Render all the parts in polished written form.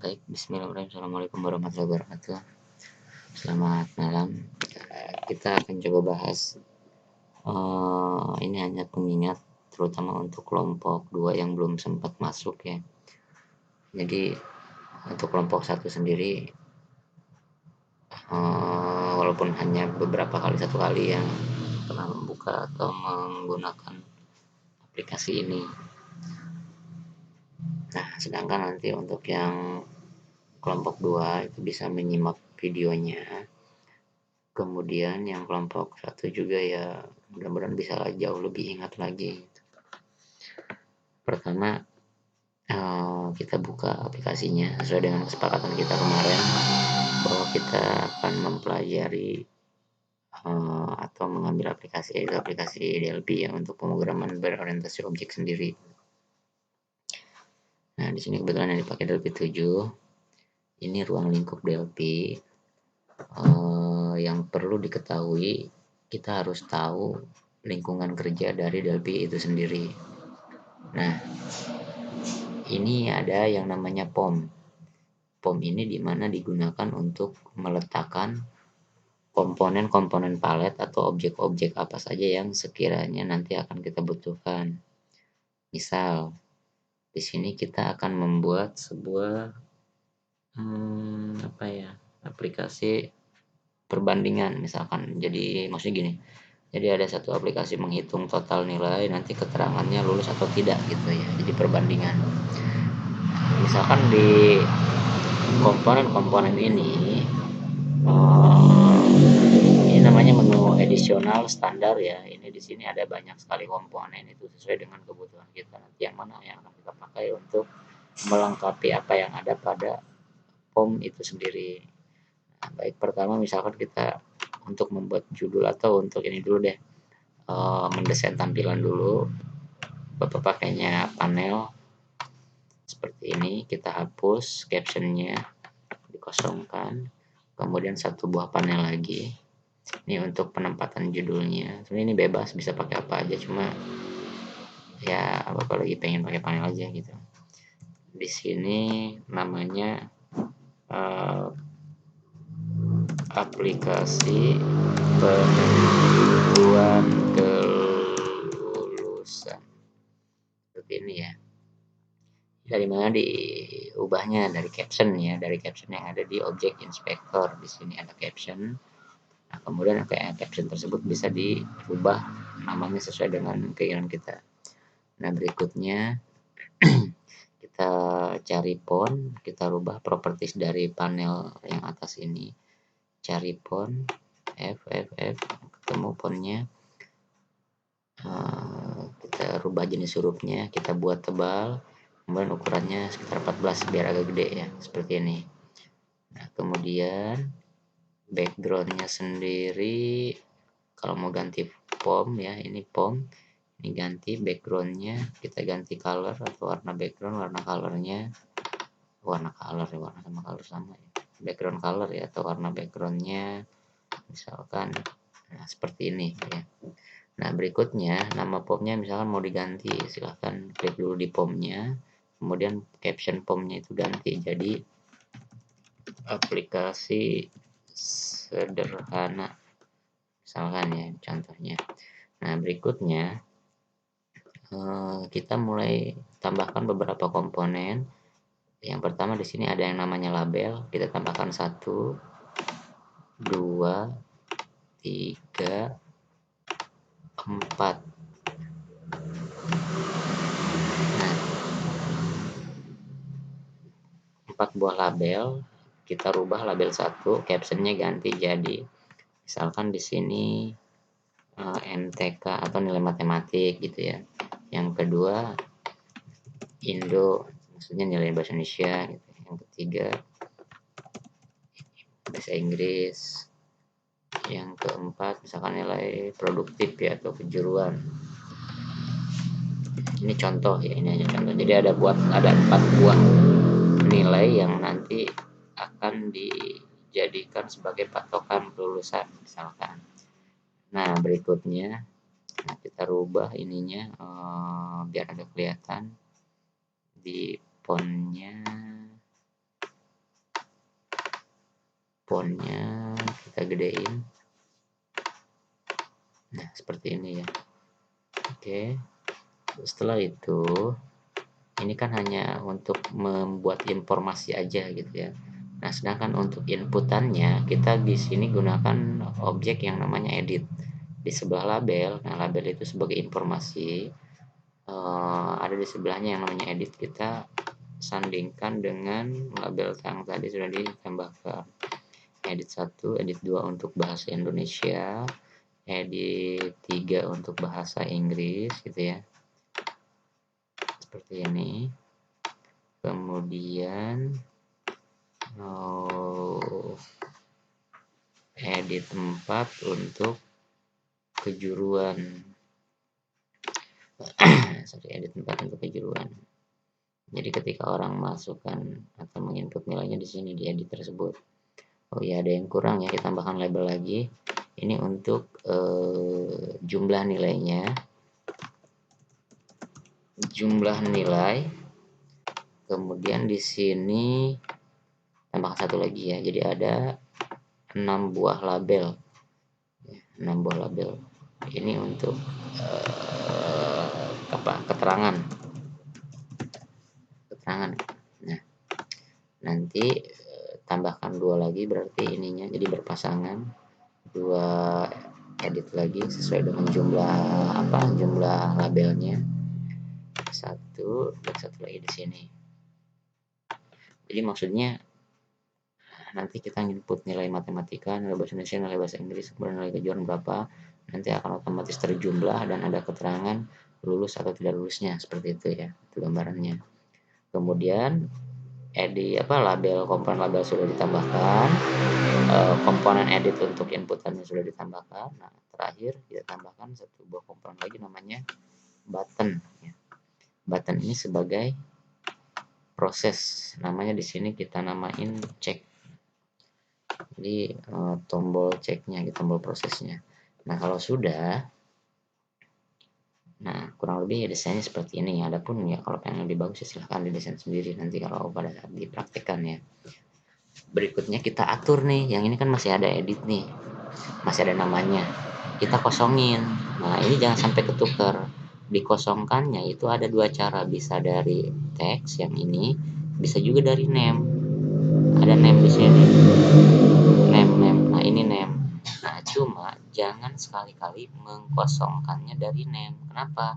Baik, bismillahirrahmanirrahim. Assalamualaikum warahmatullahi wabarakatuh. Selamat malam. Kita akan coba bahas ini hanya pengingat terutama untuk kelompok 2 yang belum sempat masuk ya. Jadi untuk kelompok 1 sendiri walaupun hanya satu kali yang pernah membuka atau menggunakan aplikasi ini. Nah, sedangkan nanti untuk yang kelompok 2 itu bisa menyimak videonya. Kemudian yang kelompok 1 juga ya mudah-mudahan bisa jauh lebih ingat lagi. Pertama, kita buka aplikasinya sesuai dengan kesepakatan kita kemarin bahwa kita akan mempelajari atau mengambil aplikasi DLP ya untuk pemrograman berorientasi objek sendiri. Nah, di sini kebetulan yang dipakai DLP 7. Ini ruang lingkup DLP. Yang perlu diketahui, kita harus tahu lingkungan kerja dari DLP itu sendiri. Nah, ini ada yang namanya POM. POM ini dimana digunakan untuk meletakkan komponen-komponen palet atau objek-objek apa saja yang sekiranya nanti akan kita butuhkan. Misal, di sini kita akan membuat sebuah aplikasi perbandingan misalkan. Jadi maksudnya gini. Jadi ada satu aplikasi menghitung total nilai nanti keterangannya lulus atau tidak gitu ya. Jadi perbandingan. Misalkan di komponen-komponen ini namanya menu edisional standar ya. Ini di sini ada banyak sekali komponen itu sesuai dengan kebutuhan kita nanti yang mana yang akan kita pakai untuk melengkapi apa yang ada pada POM itu sendiri. Nah, baik pertama misalkan kita untuk membuat judul atau untuk ini dulu deh, mendesain tampilan dulu. Bapak pakainya panel seperti ini, kita hapus captionnya, dikosongkan, kemudian satu buah panel lagi. Ini untuk penempatan judulnya. Sebenarnya ini bebas, bisa pakai apa aja, cuma ya Bapak lagi pengen pakai panel aja gitu. Di sini namanya aplikasi penentuan kelulusan. Seperti ini ya. Dari mana diubahnya? Dari caption ya, dari caption yang ada di object inspector. Di sini ada caption. Nah, kemudian caption tersebut bisa diubah namanya sesuai dengan keinginan kita. Nah, berikutnya kita cari font, kita rubah properties dari panel yang atas ini. Cari font, F, ketemu fontnya. Kita rubah jenis hurufnya, kita buat tebal, kemudian ukurannya sekitar 14 biar agak gede ya, seperti ini. Nah, kemudian backgroundnya sendiri kalau mau ganti POM ya, ini POM, ini ganti backgroundnya, kita ganti color atau warna background, warna colornya warna sama color sama ya. Background color ya atau warna backgroundnya misalkan seperti ini ya. Nah, berikutnya nama POM-nya misalkan mau diganti, silahkan klik dulu di POM-nya, kemudian caption POM-nya itu ganti jadi aplikasi sederhana misalkan ya contohnya. Nah, berikutnya kita mulai tambahkan beberapa komponen. Yang pertama di sini ada yang namanya label, kita tambahkan 1, 2, 3, 4. Nah, 4 buah label, kita rubah label 1, captionnya ganti jadi misalkan di sini MTK atau nilai matematik gitu ya. Yang kedua Indo, maksudnya nilai bahasa Indonesia gitu. Yang ketiga bahasa Inggris. Yang keempat misalkan nilai produktif ya atau kejuruan. Ini contoh ya, ini hanya contoh. Jadi ada 4 buah nilai yang nanti akan dijadikan sebagai patokan kelulusan misalkan. Nah, berikutnya kita rubah ininya biar agak kelihatan di fontnya. fontnya kita gedein. Nah, seperti ini ya. Oke. Setelah itu, ini kan hanya untuk membuat informasi aja gitu ya. Nah, sedangkan untuk inputannya kita di sini gunakan objek yang namanya edit di sebelah label. Nah, label itu sebagai informasi, ada di sebelahnya yang namanya edit. Kita sandingkan dengan label yang tadi sudah ditambahkan. Edit 1, edit 2 untuk bahasa Indonesia, edit 3 untuk bahasa Inggris gitu ya. Seperti ini. Kemudian edit 4 untuk kejuruan. Sorry, edit 4 untuk kejuruan. Jadi ketika orang masukkan atau menginput nilainya di sini di edit tersebut. Oh ya, ada yang kurang ya, kita tambahkan label lagi. Ini untuk jumlah nilainya. Jumlah nilai. Kemudian di sini tambahkan satu lagi ya. Jadi ada 6 buah label. 6 buah label. Ini untuk keterangan. Nah, nanti tambahkan 2 lagi, berarti ininya jadi berpasangan. 2 edit lagi sesuai dengan jumlah labelnya. 1 dan 1 lagi di sini. Jadi maksudnya nanti kita input nilai matematika, nilai bahasa Indonesia, nilai bahasa Inggris, kemudian nilai kejuaraan berapa, nanti akan otomatis terjumlah dan ada keterangan lulus atau tidak lulusnya, seperti itu ya, itu gambarannya. Kemudian label, komponen label sudah ditambahkan, komponen edit untuk inputannya sudah ditambahkan. Nah, terakhir kita tambahkan satu buah komponen lagi namanya button ya. Button ini sebagai proses, namanya di sini kita namain check. Jadi tombol ceknya gitu, tombol prosesnya. Nah, kalau sudah, nah kurang lebih desainnya seperti ini. Adapun ya kalau pengen lebih bagus ya silahkan didesain sendiri nanti kalau pada saat dipraktekkan ya. Berikutnya kita atur nih, yang ini kan masih ada edit nih, masih ada namanya, kita kosongin. Nah, ini jangan sampai ketukar. Dikosongkannya itu ada 2 cara, bisa dari teks yang ini, bisa juga dari name. Ada name di sini, name. Nah, ini name. Nah, cuma jangan sekali-kali mengkosongkannya dari name. Kenapa?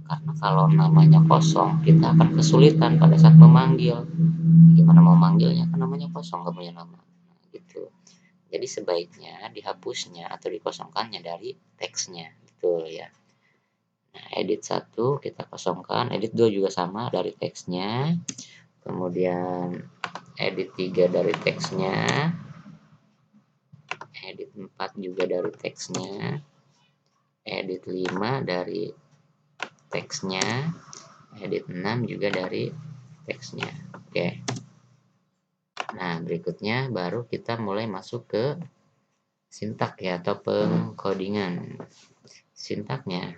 Karena kalau namanya kosong, kita akan kesulitan pada saat memanggil. Gimana mau manggilnya? Kan namanya kosong, gak punya nama. Nah, gitu. Jadi sebaiknya dihapusnya atau dikosongkannya dari teksnya. Betul ya. Nah, edit 1 kita kosongkan, edit 2 juga sama dari teksnya. Kemudian edit 3 dari teksnya. Edit 4 juga dari teksnya, edit 5 dari teksnya, edit 6 juga dari teksnya. Oke. Nah, berikutnya baru kita mulai masuk ke sintak ya, atau pengkodingan. Sintaknya,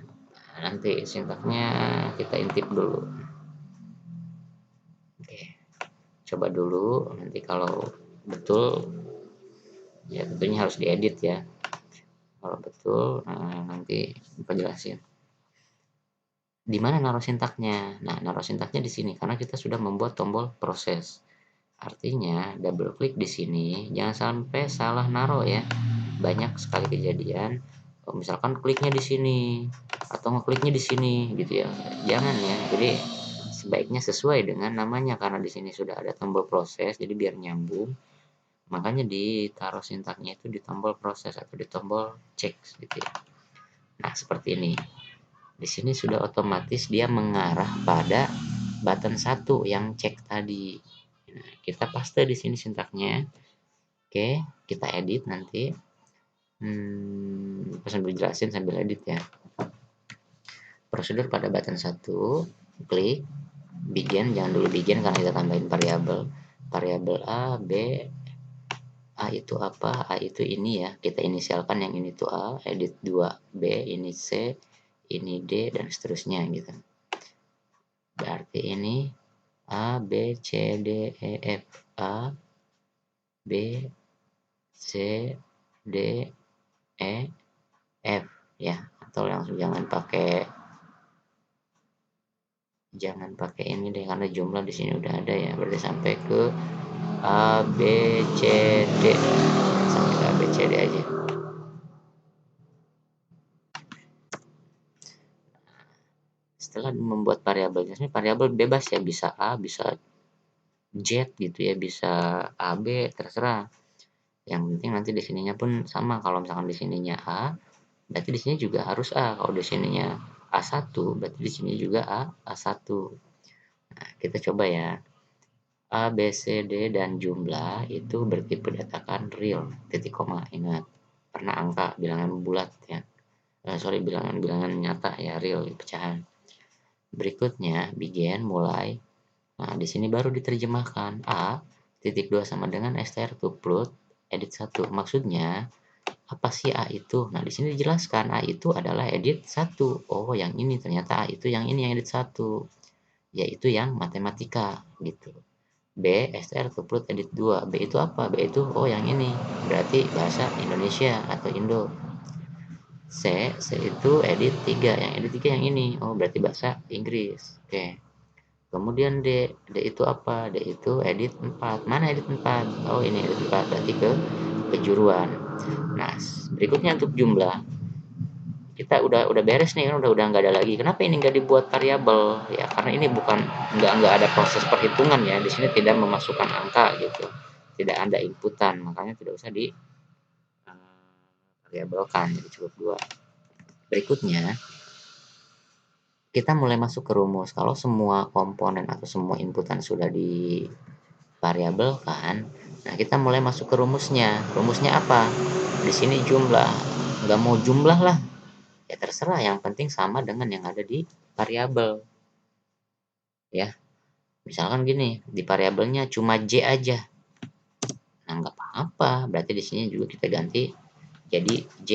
nanti sintaknya kita intip dulu. Oke. Coba dulu, nanti kalau betul ya tentunya harus diedit ya. Kalau betul, nanti Bapak jelasin. Di mana naruh sintaknya? Nah, naruh sintaknya di sini karena kita sudah membuat tombol proses. Artinya, double klik di sini, jangan sampai salah naruh ya. Banyak sekali kejadian, misalkan kliknya di sini atau ngekliknya di sini gitu ya. Jangan ya. Jadi sebaiknya sesuai dengan namanya karena di sini sudah ada tombol proses, jadi biar nyambung. Makanya ditaruh sintaknya itu di tombol proses atau di tombol cek gitu ya. Nah, seperti ini. Di sini sudah otomatis dia mengarah pada button 1 yang cek tadi. Nah, kita paste di sini sintaknya. Oke, kita edit nanti. Sambil jelasin sambil edit ya. Prosedur pada button 1, klik begin, jangan dulu begin karena kita tambahin variabel A, B, A itu apa? A itu ini ya. Kita inisialkan yang ini tuh A, edit 2 B, ini C, ini D dan seterusnya gitu. Berarti ini A, B, C, D, E, F, A, B, C, D, E, F ya, atau langsung jangan pakai ini deh karena jumlah di sini udah ada ya, berarti sampai ke A, B, C, D, sampai ke A, B, C, D aja. Setelah membuat variabelnya, ini variabel bebas ya, bisa A, bisa Z gitu ya, bisa A, B, terserah. Yang penting nanti di sininya pun sama, kalau misalkan di sininya A, berarti di sini juga harus A. Kalau di sininya A1, berarti di sini juga A1. Nah, kita coba ya. A, B, C, D, dan jumlah itu bertipe datakan real, titik koma. Ingat, karena angka bilangan bulat ya. Bilangan nyata ya, real, pecahan. Berikutnya, begin, mulai. Nah, di sini baru diterjemahkan. A, titik 2 sama dengan str tuplut, edit 1. Maksudnya, apa sih A itu? Nah, di sini dijelaskan A itu adalah edit 1. Oh, yang ini ternyata A itu yang ini yang edit 1. Yaitu yang matematika gitu. B, str tuplut edit 2. B itu apa? B itu yang ini. Berarti bahasa Indonesia atau Indo. C itu edit 3. Yang edit 3 yang ini. Oh, berarti bahasa Inggris. Oke. Kemudian D itu apa? D itu edit 4. Mana edit 4? Oh, ini edit 4. Berarti ke kejuruan. Nah, berikutnya untuk jumlah. Kita udah beres nih kan, udah nggak ada lagi. Kenapa ini nggak dibuat variabel? Ya karena ini bukan nggak ada proses perhitungan ya. Di sini tidak memasukkan angka gitu, tidak ada inputan, makanya tidak usah di variabelkan, jadi cukup dua. Berikutnya kita mulai masuk ke rumus. Kalau semua komponen atau semua inputan sudah di variabelkan, nah kita mulai masuk ke rumusnya. Rumusnya apa? Di sini jumlah, nggak mau jumlah lah, ya terserah, yang penting sama dengan yang ada di variabel ya. Misalkan gini, di variabelnya cuma J aja, nah nggak apa-apa, berarti di sini juga kita ganti jadi J.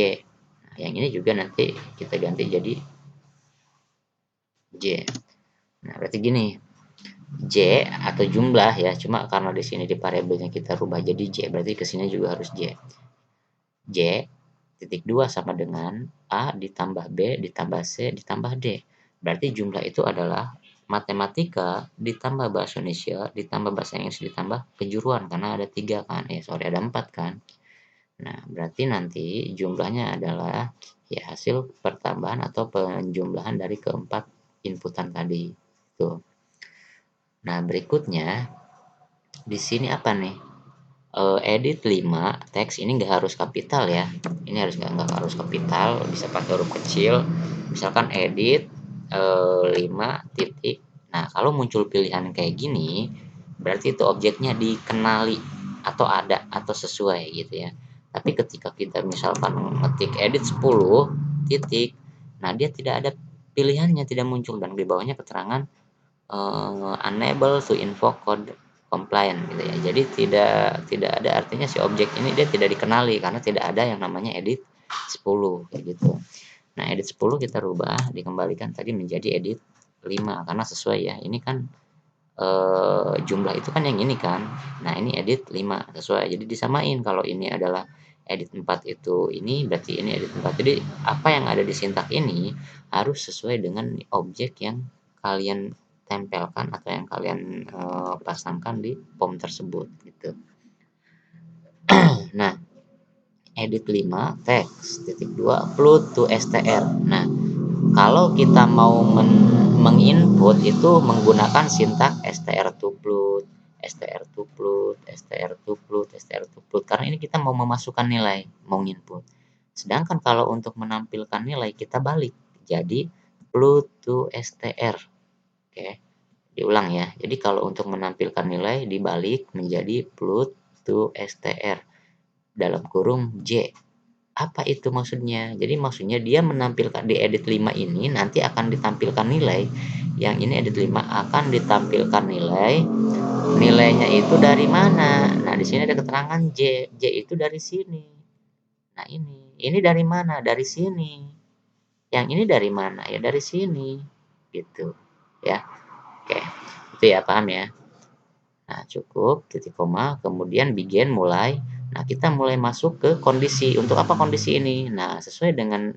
Nah, yang ini juga nanti kita ganti jadi J. Nah, berarti gini, J atau jumlah ya, cuma karena di sini di variabelnya kita rubah jadi J, berarti ke sini juga harus J. J titik 2 sama dengan A ditambah B ditambah C ditambah D. Berarti jumlah itu adalah matematika ditambah bahasa Indonesia ditambah bahasa Inggris ditambah kejuruan, karena ada 3 kan, ada 4 kan. Nah, berarti nanti jumlahnya adalah ya hasil pertambahan atau penjumlahan dari keempat inputan tadi. Tuh. Nah, berikutnya di sini apa nih? Edit 5 teks ini nggak harus kapital ya. Ini nggak harus kapital, bisa pakai huruf kecil. Misalkan edit 5 titik. Nah, kalau muncul pilihan kayak gini, berarti itu objeknya dikenali atau ada atau sesuai gitu ya. Tapi ketika kita misalkan ngetik edit 10 titik, nah dia tidak ada pilihannya, tidak muncul, dan di bawahnya keterangan unable to invoke code compliant gitu ya. Jadi tidak ada, artinya si objek ini dia tidak dikenali karena tidak ada yang namanya edit 10 kayak gitu. Nah, edit 10 kita rubah, dikembalikan tadi menjadi edit 5 karena sesuai ya. Ini kan jumlah itu kan yang ini kan. Nah, ini edit 5 sesuai. Jadi disamain, kalau ini adalah edit 4 itu ini, berarti ini edit 4. Jadi apa yang ada di sintak ini harus sesuai dengan objek yang kalian tempelkan atau yang kalian pasangkan di form tersebut gitu. Nah, edit 5 teks titik 2 upload to str. Nah, kalau kita mau menginput itu menggunakan sintak str2plot, str2plot, str2plot, str2plot, karena ini kita mau memasukkan nilai, mau input. Sedangkan kalau untuk menampilkan nilai kita balik, jadi plot to str. Oke. Diulang ya. Jadi kalau untuk menampilkan nilai dibalik menjadi plot to str dalam kurung J. Apa itu maksudnya? Jadi maksudnya dia menampilkan di edit 5 ini nanti akan ditampilkan nilai. Yang ini edit 5 akan ditampilkan nilai. Nilainya itu dari mana? Nah, di sini ada keterangan J. J itu dari sini. Nah, ini dari mana? Dari sini. Yang ini dari mana? Ya dari sini. Gitu. Ya. Oke. Itu ya, paham ya? Nah, cukup, titik koma, kemudian begin, mulai. Nah, kita mulai masuk ke kondisi. Untuk apa kondisi ini? Nah, sesuai dengan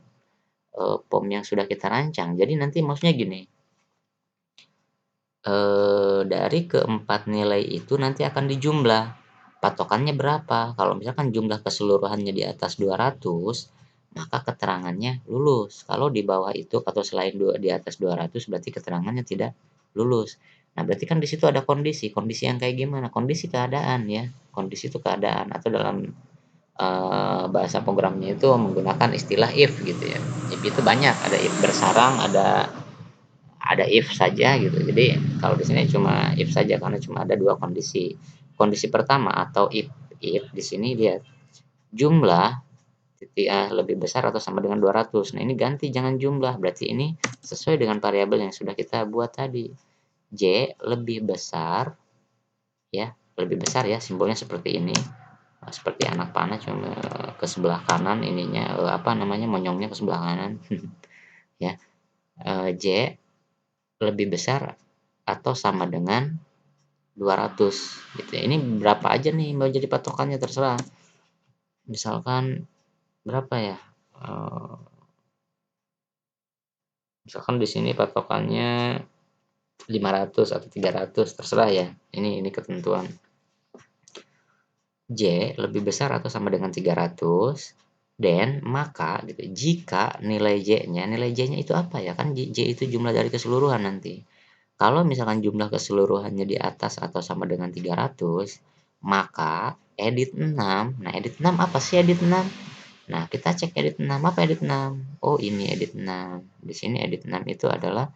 POM yang sudah kita rancang. Jadi nanti maksudnya gini, dari keempat nilai itu nanti akan dijumlah. Patokannya berapa? Kalau misalkan jumlah keseluruhannya di atas 200, maka keterangannya lulus. Kalau di bawah itu atau selain di atas 200 berarti keterangannya tidak lulus. Nah, berarti kan di situ ada kondisi. Kondisi yang kayak gimana? Kondisi keadaan ya. Kondisi itu keadaan atau dalam bahasa programnya itu menggunakan istilah if gitu ya. If itu banyak, ada if bersarang, ada if saja gitu. Jadi kalau di sini cuma if saja karena cuma ada dua kondisi. Kondisi pertama atau if di sini lihat jumlah titik A lebih besar atau sama dengan 200. Nah, ini ganti jangan jumlah. Berarti ini sesuai dengan variabel yang sudah kita buat tadi. J lebih besar ya, lebih besar ya, simbolnya seperti ini. Seperti anak panah cuma ke sebelah kanan ininya apa namanya monyongnya ke sebelah kanan ya. J lebih besar atau sama dengan 200 gitu ya. Ini berapa aja nih mau jadi patokannya terserah. Misalkan berapa ya? Misalkan di sini patokannya 500 atau 300 terserah ya. Ini ketentuan. J lebih besar atau sama dengan 300 dan maka gitu. Jika nilai J-nya itu apa ya? Kan J itu jumlah dari keseluruhan nanti. Kalau misalkan jumlah keseluruhannya di atas atau sama dengan 300, maka edit 6. Nah, edit 6 apa sih edit 6? Nah, kita cek edit 6. Apa edit 6? Oh, ini edit 6. Di sini edit 6 itu adalah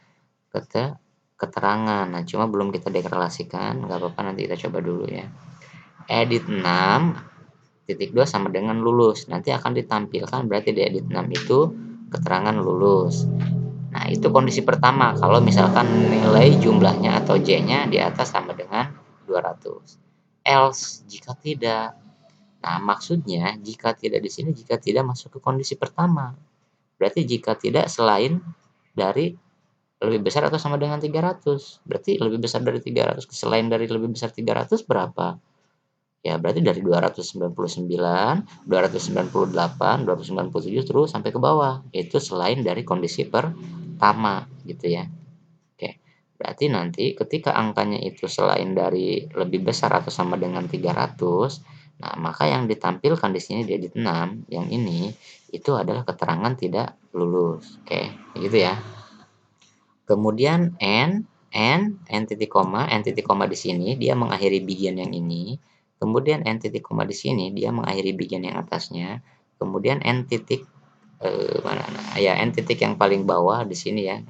keterangan. Nah, cuma belum kita deklarasikan, nggak apa-apa nanti kita coba dulu ya. Edit 6 titik 2 sama dengan lulus. Nanti akan ditampilkan berarti di edit 6 itu keterangan lulus. Nah, itu kondisi pertama kalau misalkan nilai jumlahnya atau J-nya di atas sama dengan 200. Else jika tidak. Nah, maksudnya jika tidak di sini jika tidak masuk ke kondisi pertama. Berarti jika tidak selain dari lebih besar atau sama dengan 300. Berarti lebih besar dari 300 selain dari lebih besar 300 berapa? Ya, berarti dari 299, 298, 297 terus sampai ke bawah. Itu selain dari kondisi pertama gitu ya. Oke. Berarti nanti ketika angkanya itu selain dari lebih besar atau sama dengan 300, nah maka yang ditampilkan di sini di edit 6 yang ini itu adalah keterangan tidak lulus. Oke, gitu ya. Kemudian n titik koma di sini dia mengakhiri bagian yang ini. Kemudian n titik koma di sini dia mengakhiri bagian yang atasnya. Kemudian n titik mana ya n titik yang paling bawah di sini ya.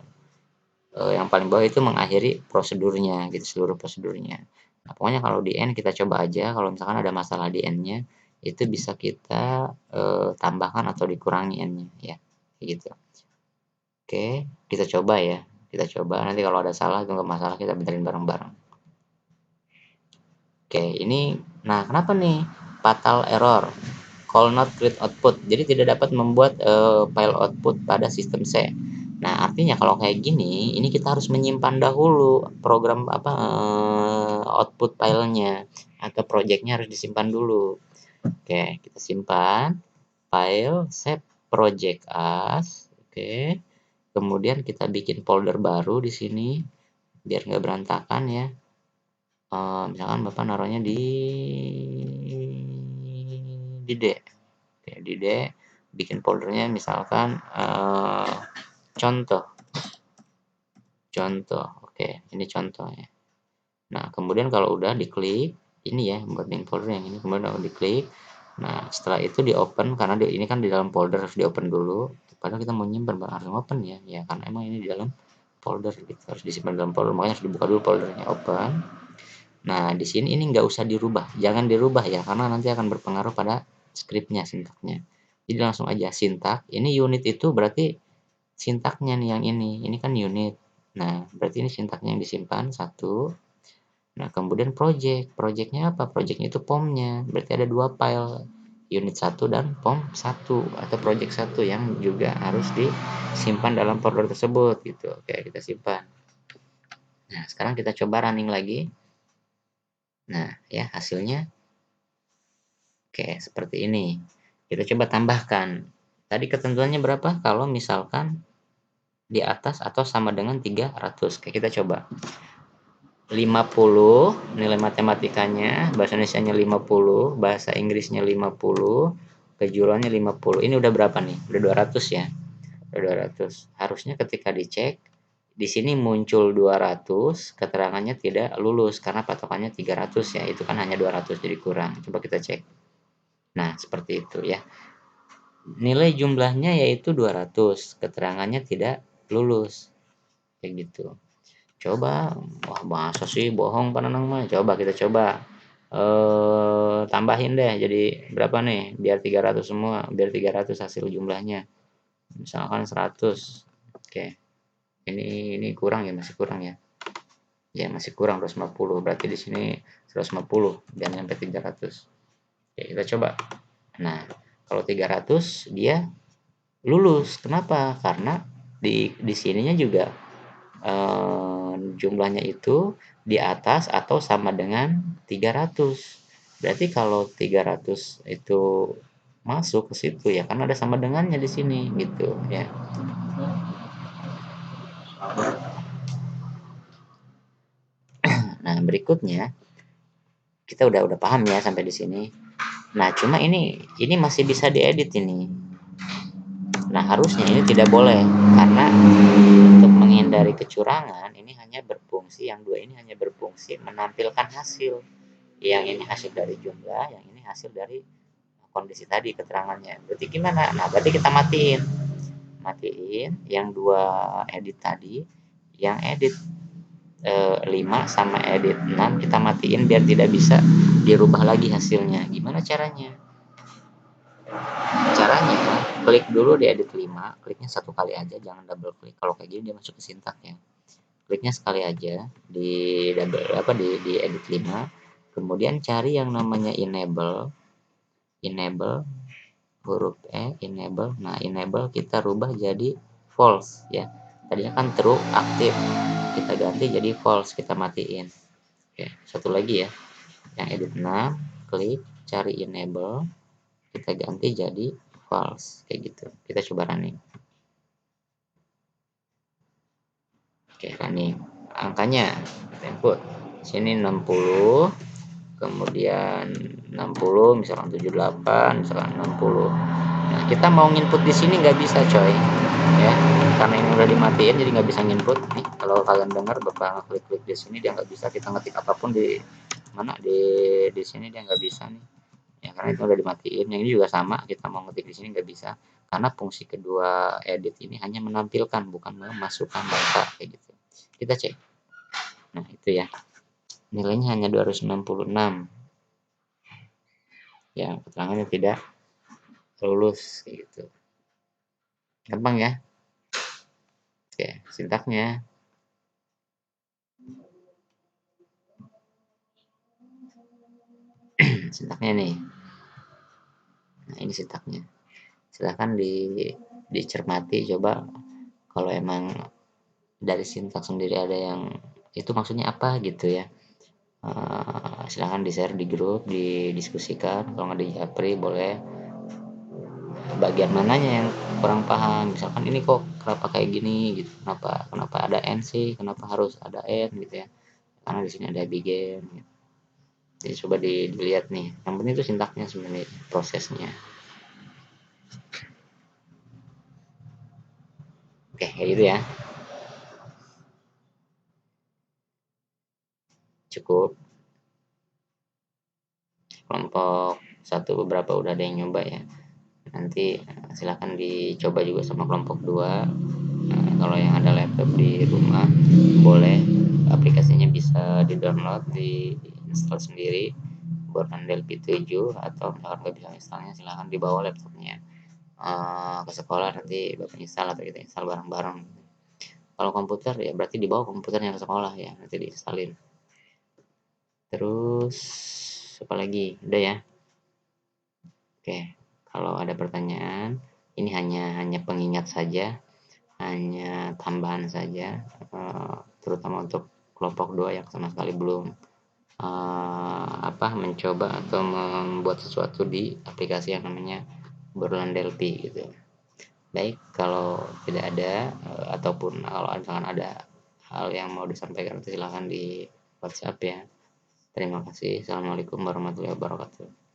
Yang paling bawah itu mengakhiri prosedurnya gitu seluruh prosedurnya. Nah, pokoknya kalau di n kita coba aja kalau misalkan ada masalah di n-nya itu bisa kita tambahkan atau dikurangi n-nya ya gitu. Oke, kita coba ya. Kita coba nanti kalau ada salah itu nggak masalah kita benerin bareng-bareng. Oke, ini nah kenapa nih fatal error call not create output. Jadi tidak dapat membuat file output pada sistem C. Nah, artinya kalau kayak gini, ini kita harus menyimpan dahulu program apa output filenya atau projectnya harus disimpan dulu. Oke, kita simpan file save project as. Oke. Kemudian kita bikin folder baru di sini biar nggak berantakan ya. Misalkan Bapak naruhnya di D. Oke, di D bikin foldernya misalkan contoh. Oke, ini contohnya. Nah, kemudian kalau udah diklik ini ya buat main folder yang ini kemudian udah diklik. Nah, setelah itu di open karena ini kan di dalam folder harus di open dulu. Padahal kita mau nyimpan harus open ya. Ya karena emang ini di dalam folder gitu harus disimpan dalam folder makanya harus dibuka dulu foldernya open. Nah, di sini ini nggak usah dirubah, jangan dirubah ya karena nanti akan berpengaruh pada skripnya sintaknya. Jadi langsung aja sintak. Ini unit itu berarti sintaknya nih yang ini kan unit. Nah, berarti ini sintaknya yang disimpan satu. Nah, kemudian projectnya apa? Projectnya itu POM-nya. Berarti ada dua file unit 1 dan POM 1 atau project 1 yang juga harus disimpan dalam folder tersebut gitu. Oke, kita simpan. Nah, sekarang kita coba running lagi. Nah, ya hasilnya. Oke, seperti ini. Kita coba tambahkan. Tadi ketentuannya berapa? Kalau misalkan di atas atau sama dengan 300. Oke, kita coba. 50 nilai matematikanya, bahasa Indonesianya 50, bahasa Inggrisnya 50, kejuruannya 50. Ini udah berapa nih? Udah 200 ya. Udah 200. Harusnya ketika dicek di sini muncul 200, keterangannya tidak lulus karena patokannya 300 ya. Itu kan hanya 200 jadi kurang. Coba kita cek. Nah, seperti itu ya. Nilai jumlahnya yaitu 200, keterangannya tidak lulus. Kayak gitu. Coba, wah masa sih bohong Pak Nanang mah. Coba kita coba. Tambahin deh jadi berapa nih? Biar 300 semua, biar 300 hasil jumlahnya. Misalkan 100. Oke. Ini kurang ya, masih kurang ya. Ya, masih kurang 250. Berarti di sini 150 dan sampai 300. Oke, kita coba. Nah, kalau 300 dia lulus. Kenapa? Karena di sininya juga jumlahnya itu di atas atau sama dengan 300. Berarti kalau 300 itu masuk ke situ ya karena ada sama dengannya di sini gitu ya. Nah, berikutnya kita udah paham ya sampai di sini. Nah, cuma ini masih bisa diedit ini. Nah, harusnya ini tidak boleh karena untuk menghindari kecurangan ini hanya berfungsi, yang dua ini hanya berfungsi menampilkan hasil. Yang ini hasil dari jumlah, yang ini hasil dari kondisi tadi keterangannya. Berarti gimana? Nah, berarti kita matiin yang dua edit tadi, yang edit 5 sama edit 6 kita matiin biar tidak bisa dirubah lagi hasilnya. Gimana caranya? Caranya klik dulu di edit 5, kliknya satu kali aja, jangan double klik. Kalau kayak gini dia masuk ke sintak ya. Kliknya sekali aja di di edit 5, kemudian cari yang namanya enable huruf enable. Nah, enable kita rubah jadi false ya. Tadinya kan true aktif, kita ganti jadi false, kita matiin. Oke, satu lagi ya, yang edit 6, klik cari enable, kita ganti jadi false kayak gitu. Kita coba running. Oke, running. Angkanya input sini 60, kemudian 60, misalkan 78, misalkan 60. Nah, kita mau nginput di sini nggak bisa coy ya, karena ini udah dimatiin jadi nggak bisa nginput nih. Kalau kalian dengar bapak klik-klik di sini dia nggak bisa kita ngetik apapun di mana di sini, dia nggak bisa nih ya karena itu udah dimatiin. Yang ini juga sama, kita mau ngetik di sini nggak bisa karena fungsi kedua edit ini hanya menampilkan bukan memasukkan data kayak gitu. Kita cek. Nah, itu ya. Nilainya hanya 266. Ya, keterangannya tidak lulus kayak gitu. Gampang ya. Oke, sintaknya. Sintaknya nih. Nah, ini sintaknya. Silahkan dicermati coba kalau emang dari sintak sendiri ada yang itu maksudnya apa gitu ya. Silahkan di-share di grup, didiskusikan. Kalau nggak di japri boleh. Bagian mananya yang kurang paham, misalkan ini kok kenapa kayak gini gitu, kenapa ada n sih, kenapa harus ada n gitu ya, karena di sini ada begin gitu. Jadi coba dilihat nih, yang penting itu sintaknya sebenarnya, prosesnya. Oke, kayak gitu ya, cukup. Kelompok satu beberapa udah ada yang nyoba ya, nanti silahkan dicoba juga sama kelompok 2. Kalau yang ada laptop di rumah boleh aplikasinya bisa di download, di install sendiri buat Android P7, atau kalau nggak bisa installnya silahkan dibawa laptopnya ke sekolah, nanti bapak install atau kita install bareng-bareng. Kalau komputer ya berarti dibawa komputernya ke sekolah ya, nanti diinstalin. Terus apa lagi, udah ya. Oke, kalau ada pertanyaan, ini hanya pengingat saja, hanya tambahan saja, terutama untuk kelompok 2 yang sama sekali belum mencoba atau membuat sesuatu di aplikasi yang namanya obrolan Delphi gitu. Baik, kalau tidak ada ataupun kalau misalkan ada hal yang mau disampaikan silahkan di WhatsApp ya. Terima kasih. Assalamualaikum warahmatullahi wabarakatuh.